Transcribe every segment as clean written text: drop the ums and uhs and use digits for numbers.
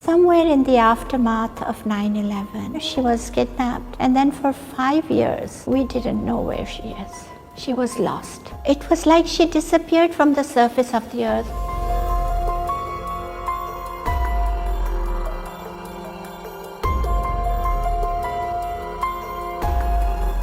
Somewhere in the aftermath of 9/11, she was kidnapped, and then for 5 years, we didn't know where she is. She was lost. It was like she disappeared from the surface of the earth.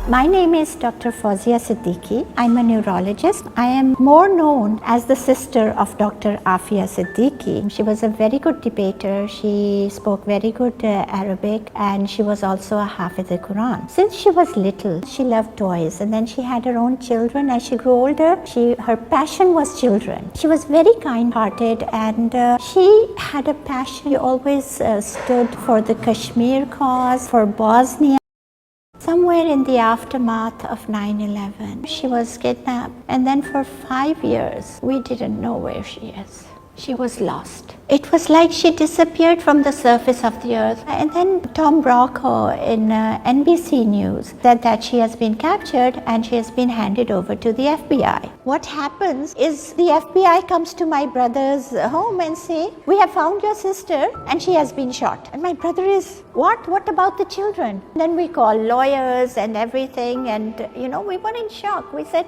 My name is Dr. Fauzia Siddiqui. I'm a neurologist. I am more known as the sister of Dr. Aafia Siddiqui. She was a very good debater. She spoke very good Arabic, and she was also a Hafiz al-Quran. Since she was little, she loved toys, and then she had her own children. As she grew older, her passion was children. She was very kind-hearted, and she had a passion. She always stood for the Kashmir cause, for Bosnia. Somewhere in the aftermath of 9/11, she was kidnapped, and then for 5 years, we didn't know where she is. She was lost. It was like she disappeared from the surface of the earth. And then Tom Brocco in NBC News said that she has been captured and she has been handed over to the FBI. What happens is the FBI comes to my brother's home and say, "We have found your sister and she has been shot." And my brother is, What about the children? Then we call lawyers and everything, and we were in shock. We said,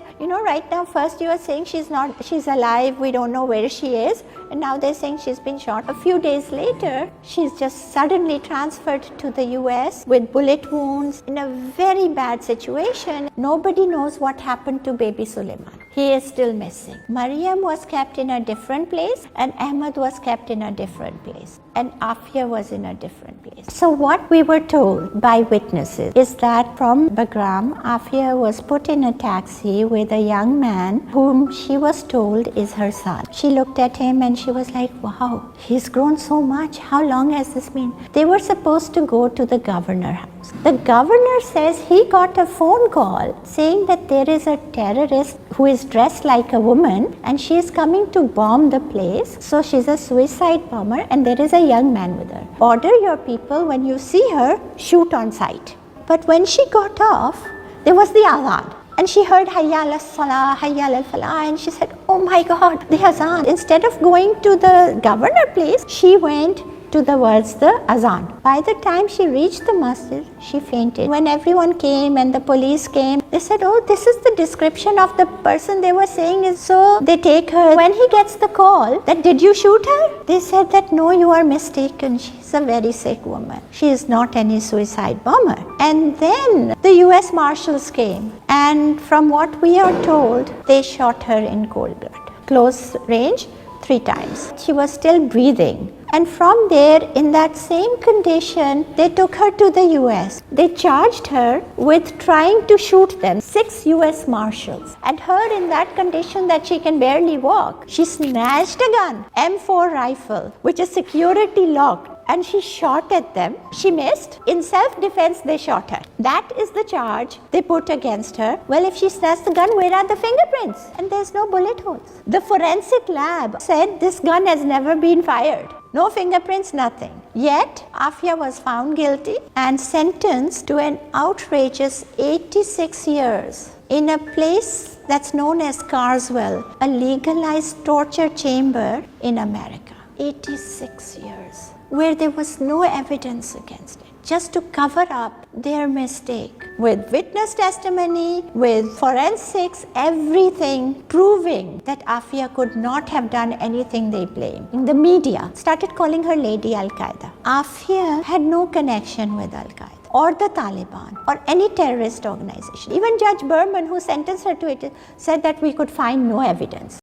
right now, first you are saying she's alive, we don't know where she is, and now they're saying she's been shot. A few days later, she's just suddenly transferred to the US with bullet wounds in a very bad situation. Nobody knows what happened to baby Suleiman. He is still missing. Mariam was kept in a different place, and Ahmed was kept in a different place, and Aafia was in a different place. So what we were told by witnesses is that from Bagram, Aafia was put in a taxi with a young man whom she was told is her son. She looked at him and she was like, "Wow, he's grown so much. How long has this been?" They were supposed to go to the governor's house. The governor says he got a phone call saying that there is a terrorist who is dressed like a woman and she is coming to bomb the place. So she's a suicide bomber, and there is a young man with her. Order your people, when you see her, shoot on sight. But when she got off, there was the azan. And she heard Hayya ala salah, Hayya ala falah, and she said, "Oh my God, the azan." Instead of going to the governor place, she went towards the azan. By the time she reached the masjid, she fainted. When everyone came and the police came, they said, "Oh, this is the description of the person they were saying is." So they take her. When he gets the call that, "Did you shoot her?" They said that, "No, you are mistaken. She's a very sick woman. She is not any suicide bomber." And then the US Marshals came, and from what we are told, they shot her in cold blood. Close range 3 times. She was still breathing. And from there, in that same condition, they took her to the US. They charged her with trying to shoot them, 6 US Marshals. And her in that condition that she can barely walk, she snatched a gun, M4 rifle, which is security locked, and she shot at them. She missed. In self-defense, they shot her. That is the charge they put against her. Well, if she snatched the gun, where are the fingerprints? And there's no bullet holes. The forensic lab said this gun has never been fired. No fingerprints, nothing. Yet, Aafia was found guilty and sentenced to an outrageous 86 years in a place that's known as Carswell, a legalized torture chamber in America. 86 years, where there was no evidence against it, just to cover up their mistake. With witness testimony, with forensics, everything proving that Aafia could not have done anything they blame. The media started calling her Lady Al-Qaeda. Aafia had no connection with Al-Qaeda or the Taliban or any terrorist organization. Even Judge Berman, who sentenced her to it, said that we could find no evidence.